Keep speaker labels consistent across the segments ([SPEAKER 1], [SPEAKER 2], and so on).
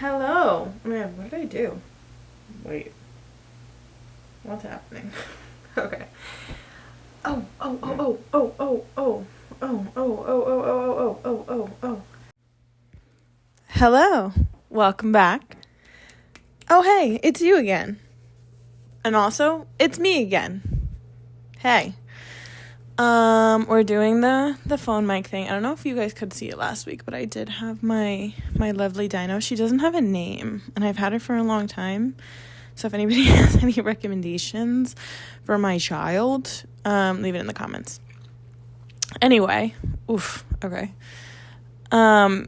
[SPEAKER 1] Hello. Man, what did I do? Wait. What's happening? Okay. Oh. Hello. Welcome back. Oh, hey, it's you again. And also, it's me again. Hey. We're doing the phone mic thing. I don't know if you guys could see it last week, but I did have my lovely dino. She doesn't have a name, and I've had her for a long time. So if anybody has any recommendations for my child, leave it in the comments. Anyway, okay. I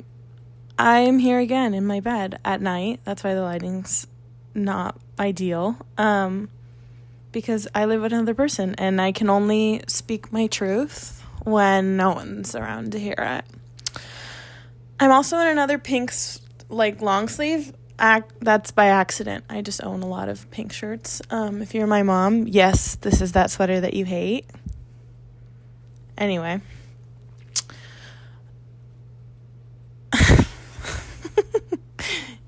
[SPEAKER 1] am here again in my bed at night. That's why the lighting's not ideal. Because I live with another person and I can only speak my truth when no one's around to hear it. I'm also in another pink, long sleeve. That's by accident. I just own a lot of pink shirts. If you're my mom, yes, this is that sweater that you hate. Anyway.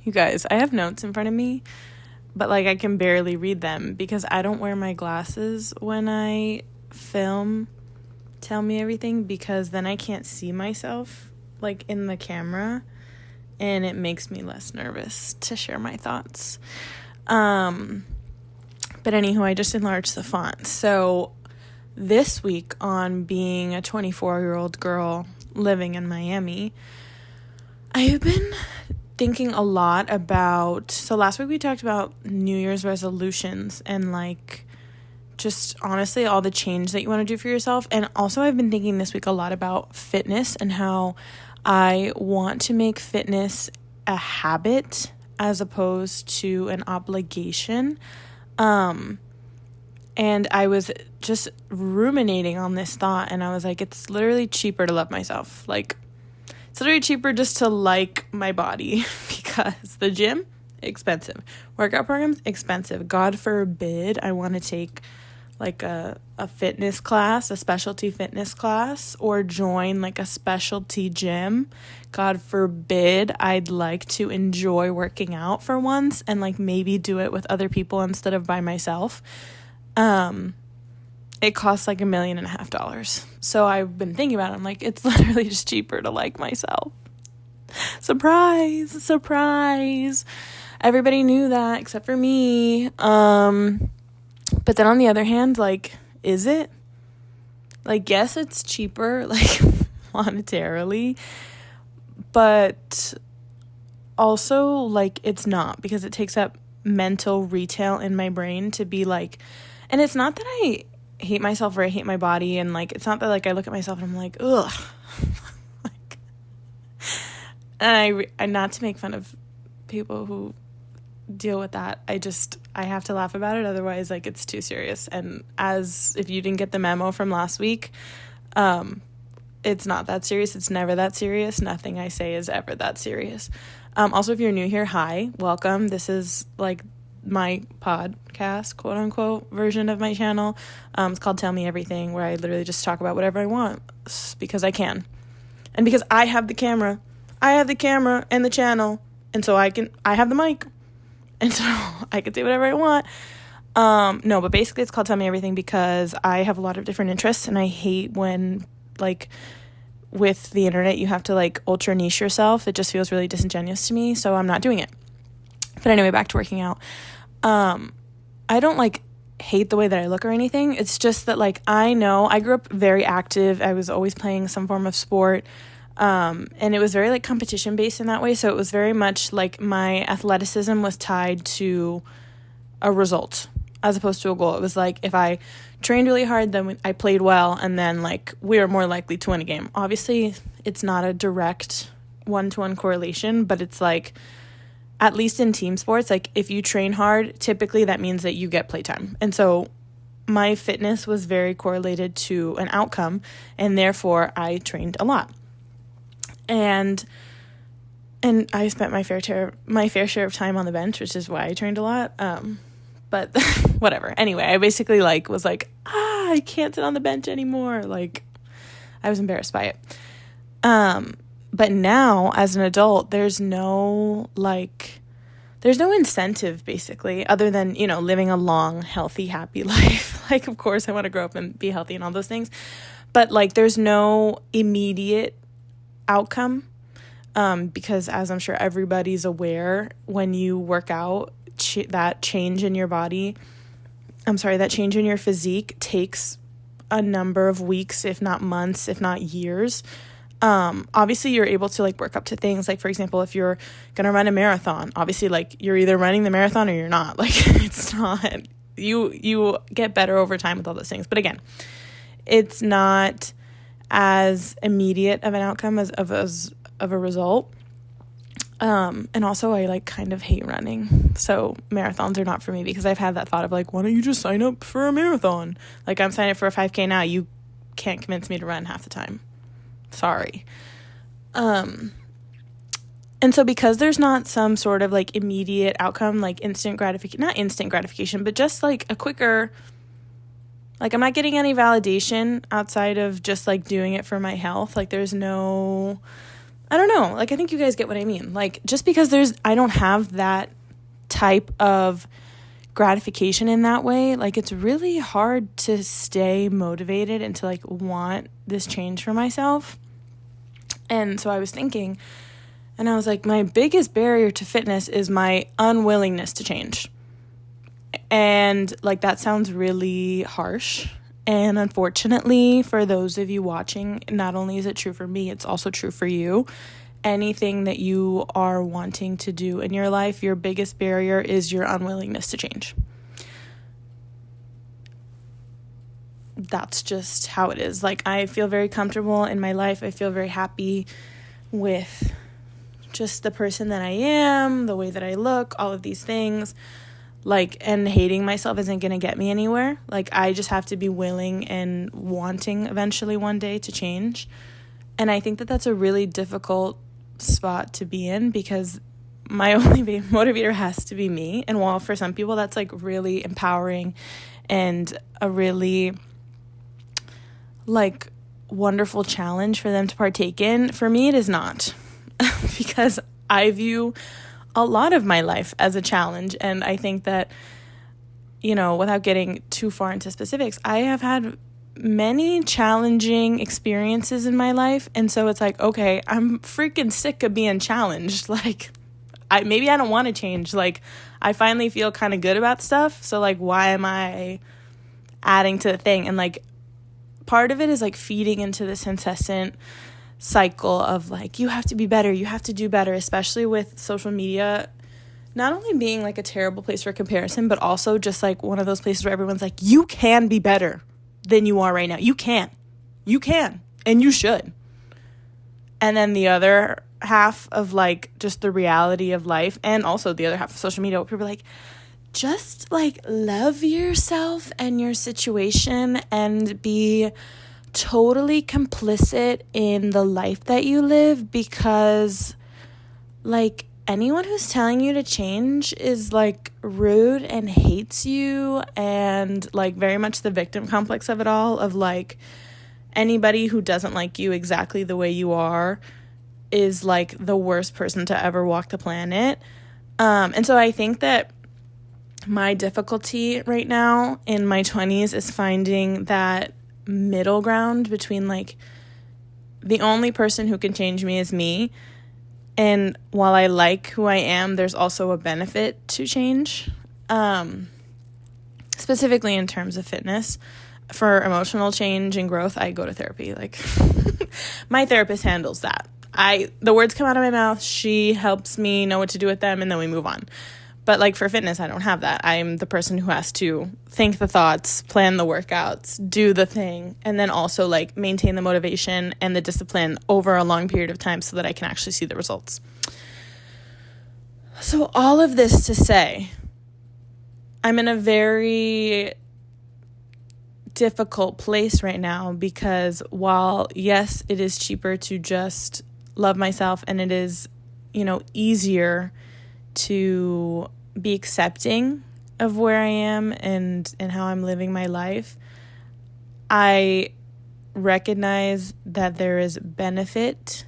[SPEAKER 1] You guys, I have notes in front of me. But, I can barely read them because I don't wear my glasses when I film Tell Me Everything because then I can't see myself, in the camera, and it makes me less nervous to share my thoughts. But anywho, I just enlarged the font. So, this week on being a 24-year-old girl living in Miami, I have been thinking a lot about, so last week we talked about New Year's resolutions and just honestly all the change that you want to do for yourself. And also I've been thinking this week a lot about fitness and how I want to make fitness a habit as opposed to an obligation. And I was just ruminating on this thought and I was like, it's literally cheaper to love myself. It's literally cheaper just to like my body because the gym, expensive. Workout programs, expensive. God forbid I want to take a fitness class, a specialty fitness class, or join a specialty gym. God forbid I'd like to enjoy working out for once and maybe do it with other people instead of by myself. It costs $1.5 million. So I've been thinking about it. I'm it's literally just cheaper to like myself. Surprise. Everybody knew that except for me. But then on the other hand, is it? Yes, it's cheaper, monetarily. But also, it's not because it takes up mental retail in my brain to be and it's not that I hate myself or I hate my body and it's not that I look at myself and I'm ugh. And I not to make fun of people who deal with that. I have to laugh about it, otherwise it's too serious. And as if you didn't get the memo from last week, it's not that serious. It's never that serious. Nothing I say is ever that serious. Also, if you're new here, hi, welcome. This is my podcast, quote unquote, version of my channel. It's called Tell Me Everything, where I literally just talk about whatever I want because I can. And because I have the camera and the channel, and so I have the mic, and so I can say whatever I want. No, but basically it's called Tell Me Everything because I have a lot of different interests, and I hate when, with the internet, you have to, ultra niche yourself. It just feels really disingenuous to me, so I'm not doing it. But anyway, back to working out. I don't, hate the way that I look or anything. It's just that, I know I grew up very active. I was always playing some form of sport. And it was very, competition-based in that way. So it was very much, my athleticism was tied to a result as opposed to a goal. It was, if I trained really hard, then I played well, and then, we were more likely to win a game. Obviously, it's not a direct one-to-one correlation, but it's, at least in team sports, if you train hard, typically that means that you get playtime. And so my fitness was very correlated to an outcome, and therefore I trained a lot. And I spent my fair share of time on the bench, which is why I trained a lot. But whatever. Anyway, I basically was I can't sit on the bench anymore. I was embarrassed by it. But now, as an adult, there's no incentive, basically, other than, living a long, healthy, happy life. Like, of course, I want to grow up and be healthy and all those things. But, there's no immediate outcome, because, as I'm sure everybody's aware, when you work out, that change in your physique takes a number of weeks, if not months, if not years. Obviously you're able to work up to things. For example, if you're going to run a marathon, obviously you're either running the marathon or you're not. It's not, you get better over time with all those things. But again, it's not as immediate of an outcome as of a result. And also I kind of hate running. So marathons are not for me, because I've had that thought of why don't you just sign up for a marathon? I'm signing up for a 5K now. You can't convince me to run half the time. Sorry. And so because there's not some sort of immediate outcome, not instant gratification, but just a quicker, I'm not getting any validation outside of just doing it for my health. There's no, I don't know. I think you guys get what I mean. Just because I don't have that type of gratification in that way, it's really hard to stay motivated and to want this change for myself. And so I was thinking, and I was my biggest barrier to fitness is my unwillingness to change. And that sounds really harsh. And unfortunately, for those of you watching, not only is it true for me, it's also true for you. Anything that you are wanting to do in your life, your biggest barrier is your unwillingness to change. That's just how it is. I feel very comfortable in my life. I feel very happy with just the person that I am, the way that I look, all of these things. And hating myself isn't going to get me anywhere. I just have to be willing and wanting eventually one day to change. And I think that that's a really difficult spot to be in, because my only motivator has to be me. And while for some people that's really empowering and a really wonderful challenge for them to partake in, for me it is not. Because I view a lot of my life as a challenge. And I think that, without getting too far into specifics, I have had many challenging experiences in my life. And so it's okay, I'm freaking sick of being challenged. Maybe I don't want to change. I finally feel kind of good about stuff. So why am I adding to the thing? And part of it is feeding into this incessant cycle of you have to be better, you have to do better, especially with social media not only being a terrible place for comparison, but also just one of those places where everyone's you can be better than you are right now. You can, and you should. And then the other half of just the reality of life, and also the other half of social media, where people are just love yourself and your situation and be totally complicit in the life that you live, because anyone who's telling you to change is rude and hates you, and very much the victim complex of it all, of anybody who doesn't like you exactly the way you are is the worst person to ever walk the planet. And so I think that my difficulty right now in my 20s is finding that middle ground between the only person who can change me is me, and while I like who I am, there's also a benefit to change, specifically in terms of fitness. For emotional change and growth, I go to therapy. My therapist handles that. The words come out of my mouth, she helps me know what to do with them, and then we move on. But for fitness, I don't have that. I'm the person who has to think the thoughts, plan the workouts, do the thing, and then also maintain the motivation and the discipline over a long period of time so that I can actually see the results. So all of this to say, I'm in a very difficult place right now, because while, yes, it is cheaper to just love myself, and it is, easier to be accepting of where I am and how I'm living my life, I recognize that there is benefit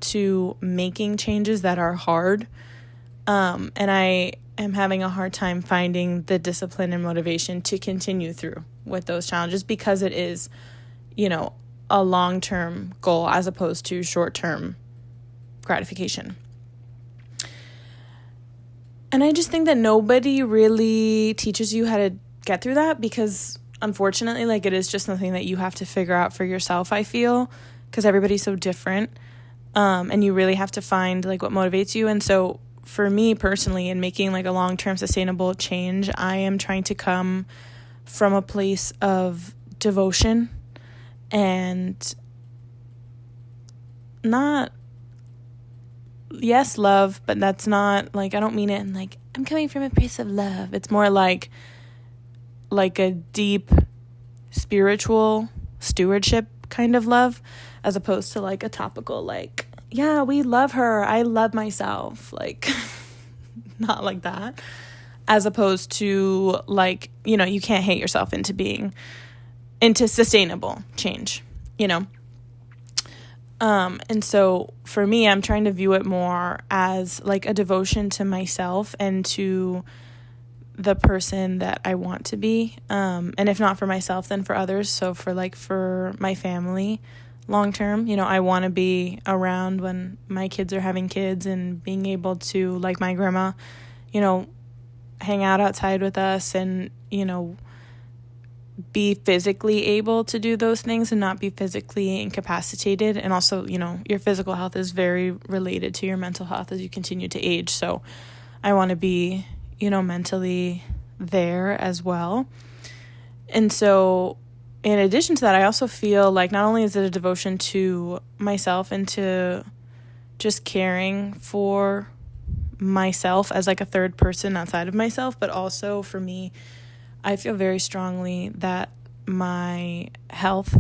[SPEAKER 1] to making changes that are hard. And I am having a hard time finding the discipline and motivation to continue through with those challenges because it is, a long-term goal as opposed to short-term gratification. And I just think that nobody really teaches you how to get through that because unfortunately, it is just something that you have to figure out for yourself, I feel, because everybody's so different. And you really have to find what motivates you. And so for me personally, in making a long-term sustainable change, I am trying to come from a place of devotion and not, yes, love, but that's not I don't mean it in I'm coming from a place of love. It's more like a deep spiritual stewardship kind of love, as opposed to a topical yeah, we love her, I love myself, not like that, as opposed to you can't hate yourself into sustainable change, and so for me, I'm trying to view it more as a devotion to myself and to the person that I want to be, and if not for myself, then for others. So for my family long term, I want to be around when my kids are having kids and being able to, my grandma, hang out outside with us and be physically able to do those things and not be physically incapacitated. And also, your physical health is very related to your mental health as you continue to age. So I want to be, mentally there as well. And so in addition to that, I also feel not only is it a devotion to myself and to just caring for myself as a third person outside of myself, but also for me, I feel very strongly that my health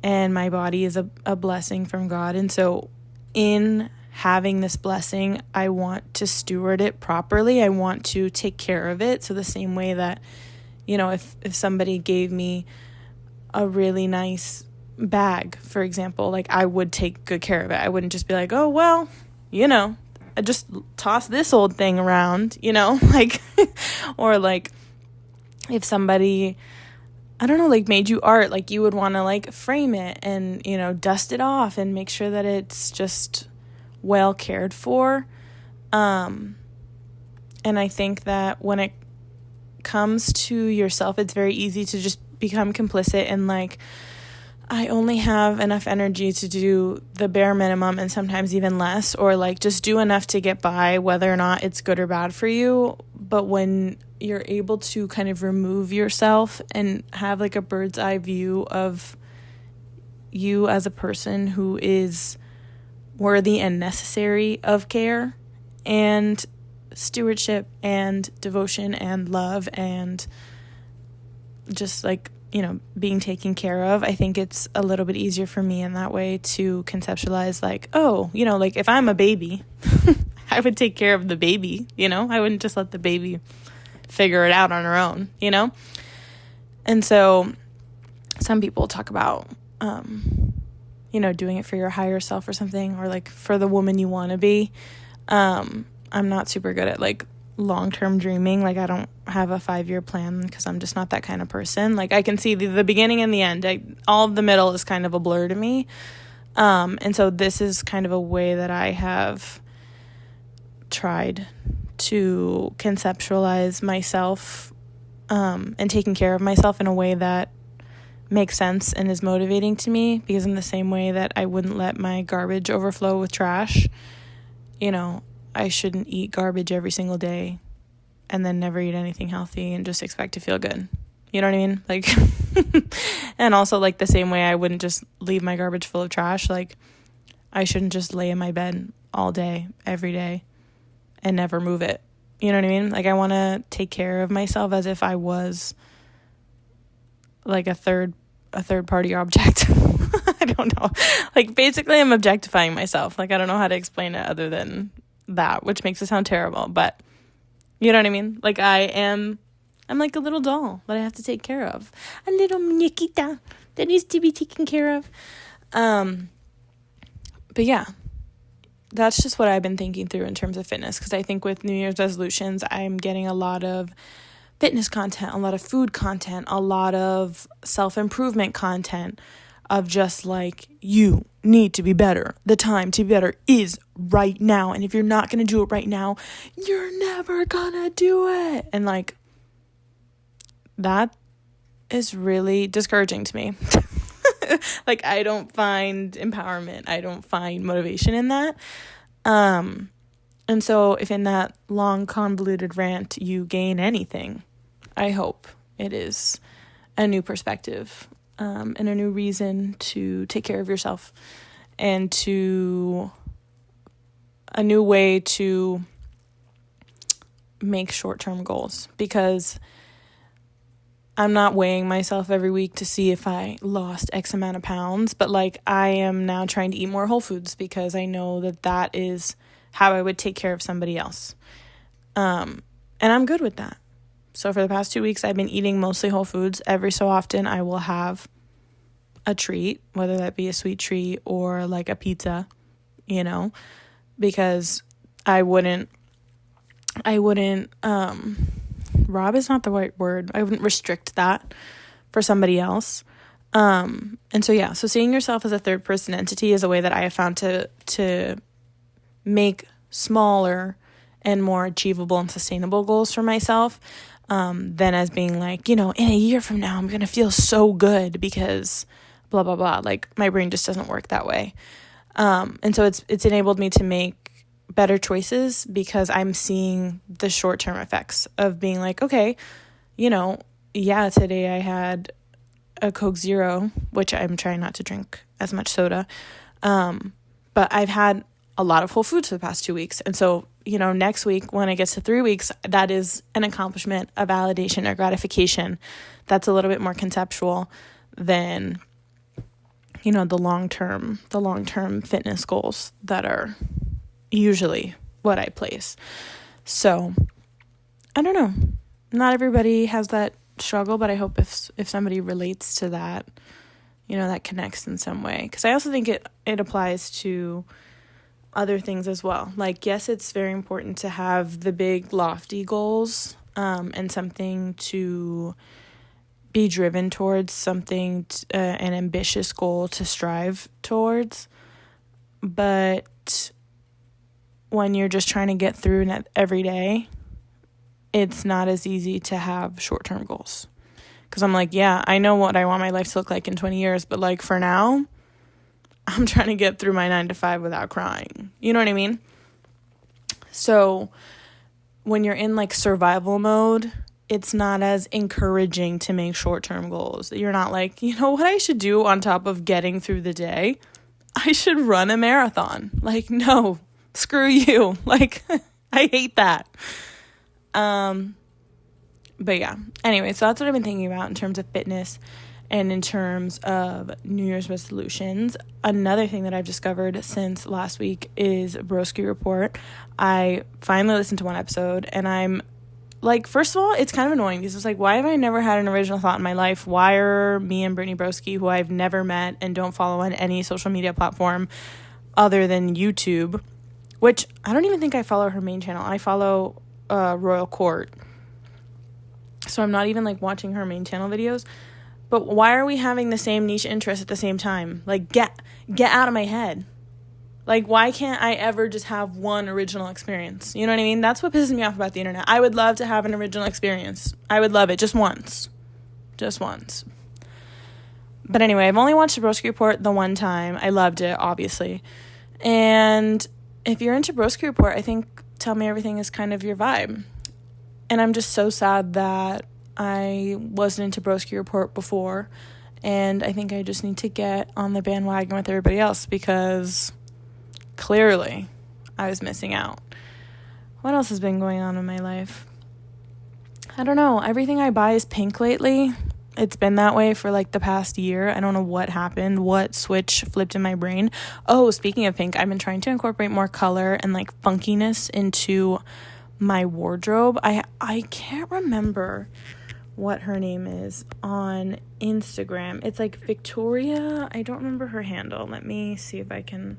[SPEAKER 1] and my body is a blessing from God. And so in having this blessing, I want to steward it properly. I want to take care of it. So the same way that, if somebody gave me a really nice bag, for example, I would take good care of it. I wouldn't just be oh, well, I just toss this old thing around, or if somebody, I don't know, made you art, you would want to frame it and, dust it off and make sure that it's just well cared for. And I think that when it comes to yourself, it's very easy to just become complicit and I only have enough energy to do the bare minimum and sometimes even less, or just do enough to get by, whether or not it's good or bad for you. But when you're able to kind of remove yourself and have a bird's eye view of you as a person who is worthy and necessary of care and stewardship and devotion and love and just being taken care of, I think it's a little bit easier for me in that way to conceptualize if I'm a baby, I would take care of the baby, I wouldn't just let the baby figure it out on her own, And so some people talk about, doing it for your higher self or something, or for the woman you want to be. I'm not super good at long-term dreaming. I don't have a 5-year plan because I'm just not that kind of person. I can see the beginning and the end. All of the middle is kind of a blur to me. And so this is kind of a way that I have tried to conceptualize myself and taking care of myself in a way that makes sense and is motivating to me, because in the same way that I wouldn't let my garbage overflow with trash, I shouldn't eat garbage every single day and then never eat anything healthy and just expect to feel good. You know what I mean? And also the same way I wouldn't just leave my garbage full of trash. I shouldn't just lay in my bed all day, every day and never move it. You know what I mean? I want to take care of myself as if I was a third party object. I don't know. Basically I'm objectifying myself. I don't know how to explain it other than that, which makes it sound terrible, but you know what I mean? I'm like a little doll that I have to take care of. A little muñequita that needs to be taken care of. But yeah, that's just what I've been thinking through in terms of fitness, because I think with New Year's resolutions, I'm getting a lot of fitness content, a lot of food content, a lot of self-improvement content of just like, you need to be better. The time to be better is right now. And if you're not going to do it right now, you're never going to do it. And like, that is really discouraging to me. Like, I don't find empowerment. I don't find motivation in that. And so if in that long convoluted rant you gain anything, I hope it is a new perspective, and a new reason to take care of yourself, and to a new way to make short-term goals, because I'm not weighing myself every week to see if I lost X amount of pounds, but like, I am now trying to eat more whole foods because I know that that is how I would take care of somebody else. And I'm good with that. So for the past 2 weeks, I've been eating mostly whole foods. Every so often I will have a treat, whether that be a sweet treat or like a pizza, because I wouldn't, rob is not the right word. I wouldn't restrict that for somebody else. And so seeing yourself as a third person entity is a way that I have found to make smaller and more achievable and sustainable goals for myself, than as being like, in a year from now, I'm going to feel so good because blah, blah, blah. Like, my brain just doesn't work that way. And so it's enabled me to make better choices because I'm seeing the short-term effects of being like, okay, today I had a Coke Zero, which I'm trying not to drink as much soda. But I've had a lot of whole foods for the past 2 weeks. And so, next week when it gets to 3 weeks, that is an accomplishment, a validation, a gratification that's a little bit more conceptual than, the long-term fitness goals that are usually what I place. So I don't know. Not everybody has that struggle, but I hope if somebody relates to that, that connects in some way. Because I also think it applies to other things as well. Like, yes, it's very important to have the big lofty goals, and something to be driven towards, something, an ambitious goal to strive towards. But when you're just trying to get through every day, it's not as easy to have short-term goals. Because I'm like, yeah, I know what I want my life to look like in 20 years, but like, for now, I'm trying to get through my 9 to 5 without crying. You know what I mean? So when you're in like survival mode, it's not as encouraging to make short-term goals. You're not like, what I should do on top of getting through the day? I should run a marathon. Like, no. Screw you. Like, I hate that. But yeah. Anyway, so that's what I've been thinking about in terms of fitness and in terms of New Year's resolutions. Another thing that I've discovered since last week is Broski Report. I finally listened to one episode, and I'm like, first of all, it's kind of annoying because it's like, why have I never had an original thought in my life? Why are me and Brittany Broski, who I've never met and don't follow on any social media platform other than YouTube, which I don't even think I follow her main channel. I follow Royal Court. So I'm not even like watching her main channel videos. But why are we having the same niche interest at the same time? Like, get out of my head. Like, why can't I ever just have one original experience? You know what I mean? That's what pisses me off about the internet. I would love to have an original experience. I would love it just once. Just once. But anyway, I've only watched the Broski Report the one time. I loved it, obviously. And if you're into Broski Report, I think Tell Me Everything is kind of your vibe. And I'm just so sad that I wasn't into Broski Report before. And I think I just need to get on the bandwagon with everybody else because clearly I was missing out. What else has been going on in my life? I don't know. Everything I buy is pink lately. It's been that way for like the past year. I don't know what happened, what switch flipped in my brain. Oh, speaking of pink, I've been trying to incorporate more color and like funkiness into my wardrobe. I can't remember what her name is on Instagram. It's like Victoria. I don't remember her handle. Let me see if I can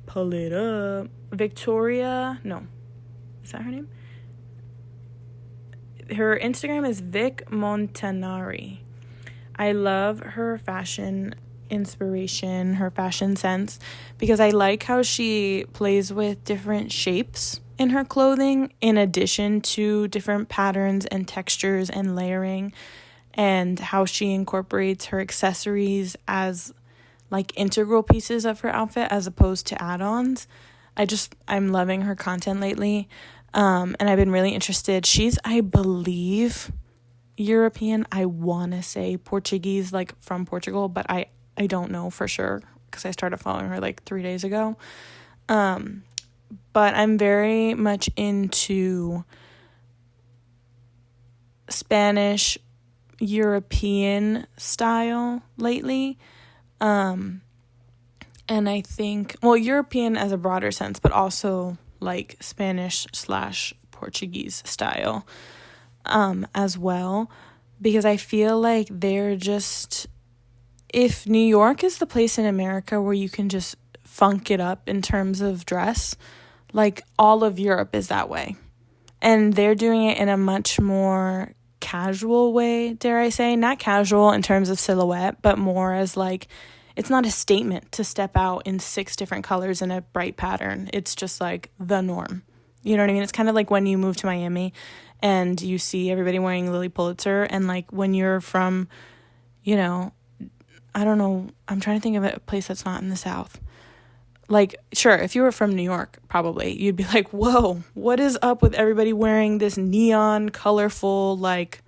[SPEAKER 1] pull it up. Victoria, no, is that her name? Her Instagram is Vic Montanari. I love her fashion inspiration, her fashion sense, because I like how she plays with different shapes in her clothing in addition to different patterns and textures and layering, and how she incorporates her accessories as like integral pieces of her outfit as opposed to add-ons. I'm loving her content lately. And I've been really interested. She's, I believe, European. I want to say Portuguese, like from Portugal, but I don't know for sure because I started following her like 3 days ago. But I'm very much into Spanish European style lately. And I think, well, European as a broader sense, but also like Spanish/Portuguese style as well, because I feel like they're just, if New York is the place in America where you can just funk it up in terms of dress, like all of Europe is that way, and they're doing it in a much more casual way, dare I say, not casual in terms of silhouette, but more as like, it's not a statement to step out in 6 different colors in a bright pattern. It's just like the norm. You know what I mean? It's kind of like when you move to Miami and you see everybody wearing Lily Pulitzer, and like when you're from, you know, I don't know, I'm trying to think of a place that's not in the South. Like, sure, if you were from New York, probably, you'd be like, whoa, what is up with everybody wearing this neon, colorful, like,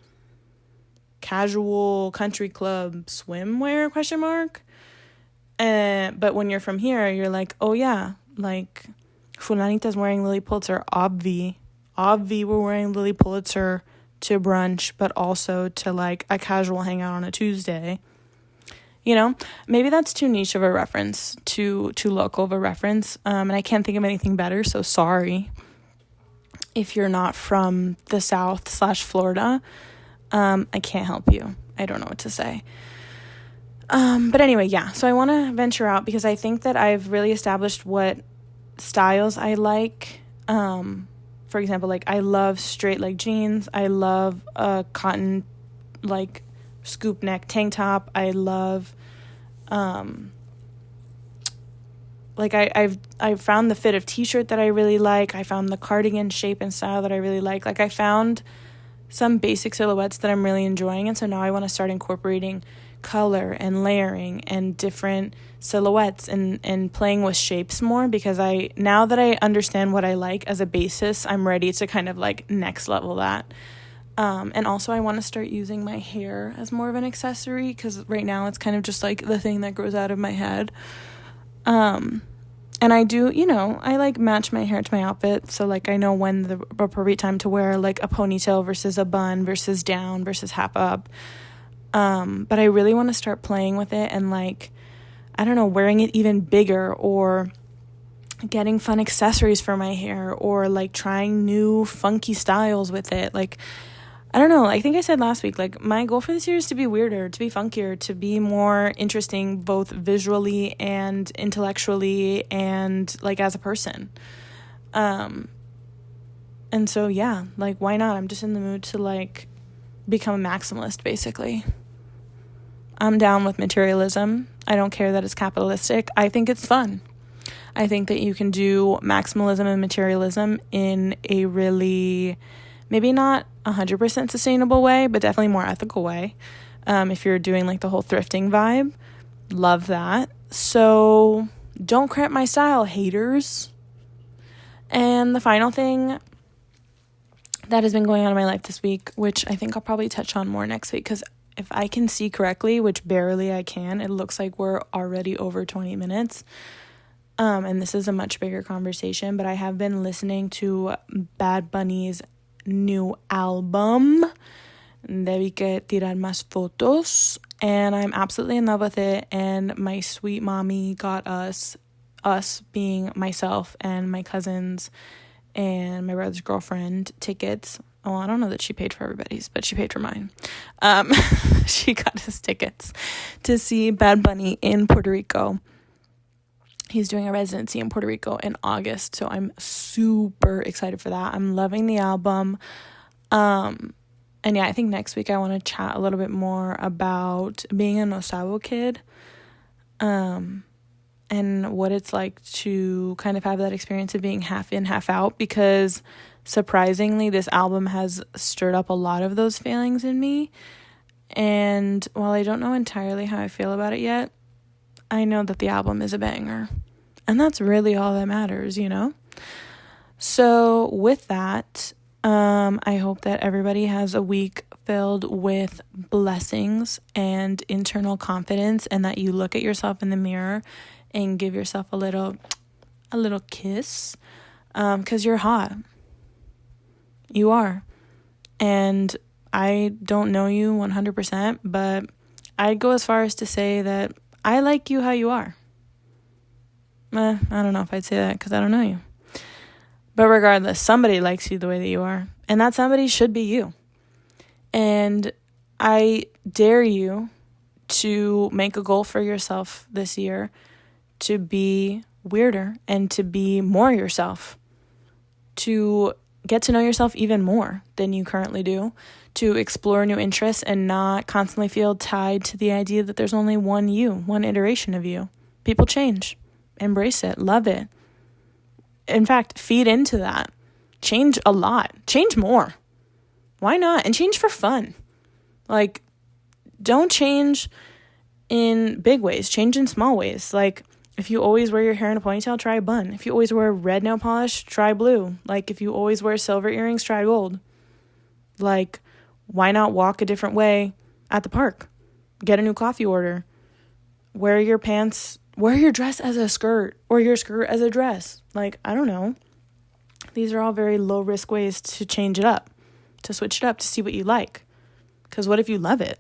[SPEAKER 1] casual country club swimwear, ? But when you're from here, you're like, oh yeah, like, Fulanita's wearing Lily Pulitzer, obvi, we're wearing Lily Pulitzer to brunch, but also to, like, a casual hangout on a Tuesday. You know, maybe that's too niche of a reference, too local of a reference, and I can't think of anything better, so sorry if you're not from the South/Florida. I can't help you. I don't know what to say. But anyway, yeah, so I want to venture out because I think that I've really established what styles I like. For example, like, I love straight leg jeans. I love a cotton, like, scoop neck tank top. I love, like, I've found the fit of t-shirt that I really like. I found the cardigan shape and style that I really like. Like, I found some basic silhouettes that I'm really enjoying, and so now I want to start incorporating color and layering and different silhouettes and playing with shapes more, because now that I understand what I like as a basis, I'm ready to kind of like next level that. And also I want to start using my hair as more of an accessory, because right now it's kind of just like the thing that grows out of my head. And I do, you know, I like match my hair to my outfit, so like I know when the appropriate time to wear like a ponytail versus a bun versus down versus half up. But I really want to start playing with it and, like, I don't know, wearing it even bigger, or getting fun accessories for my hair, or like trying new funky styles with it. Like, I don't know, I think I said last week, like, my goal for this year is to be weirder, to be funkier, to be more interesting, both visually and intellectually and like as a person. And so, yeah, like, why not? I'm just in the mood to like become a maximalist, basically. I'm down with materialism. I don't care that it's capitalistic. I think it's fun. I think that you can do maximalism and materialism in a really, maybe not 100% sustainable way, but definitely more ethical way. If you're doing like the whole thrifting vibe, love that. So don't cramp my style, haters. And the final thing that has been going on in my life this week, which I think I'll probably touch on more next week, because if I can see correctly, which barely I can, it looks like we're already over 20 minutes. And this is a much bigger conversation, but I have been listening to Bad Bunny's new album, Debí que tirar más fotos, and I'm absolutely in love with it. And my sweet mommy got us being myself and my cousins and my brother's girlfriend, tickets. Oh, I don't know that she paid for everybody's, but she paid for mine. She got us tickets to see Bad Bunny in Puerto Rico. He's doing a residency in Puerto Rico in August, so I'm super excited for that. I'm loving the album. And yeah, I think next week I want to chat a little bit more about being a sabo kid, and what it's like to kind of have that experience of being half in, half out, because surprisingly, this album has stirred up a lot of those feelings in me. And while I don't know entirely how I feel about it yet, I know that the album is a banger. And that's really all that matters, you know? So with that, I hope that everybody has a week filled with blessings and internal confidence, and that you look at yourself in the mirror and give yourself a little kiss, 'cause you're hot. You are. And I don't know you 100%, but I'd go as far as to say that I like you how you are. I don't know if I'd say that because I don't know you. But regardless, somebody likes you the way that you are. And that somebody should be you. And I dare you to make a goal for yourself this year to be weirder and to be more yourself. To get to know yourself even more than you currently do. To explore new interests and not constantly feel tied to the idea that there's only one you, one iteration of you. People change. Embrace it. Love it. In fact, feed into that. Change a lot. Change more. Why not? And change for fun. Like, don't change in big ways. Change in small ways. Like, if you always wear your hair in a ponytail, try a bun. If you always wear red nail polish, try blue. Like, if you always wear silver earrings, try gold. Like, why not walk a different way at the park? Get a new coffee order. Wear your dress as a skirt, or your skirt as a dress. Like, I don't know. These are all very low risk ways to change it up, to switch it up, to see what you like. Because what if you love it?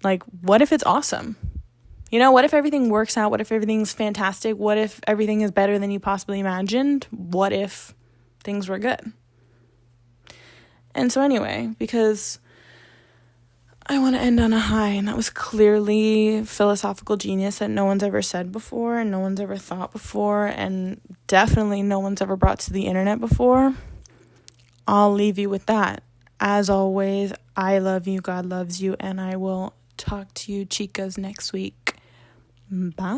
[SPEAKER 1] Like, what if it's awesome? You know, what if everything works out? What if everything's fantastic? What if everything is better than you possibly imagined? What if things were good? And so anyway, because I want to end on a high, and that was clearly philosophical genius that no one's ever said before, and no one's ever thought before, and definitely no one's ever brought to the internet before. I'll leave you with that. As always, I love you, God loves you, and I will talk to you chicas next week. Bye.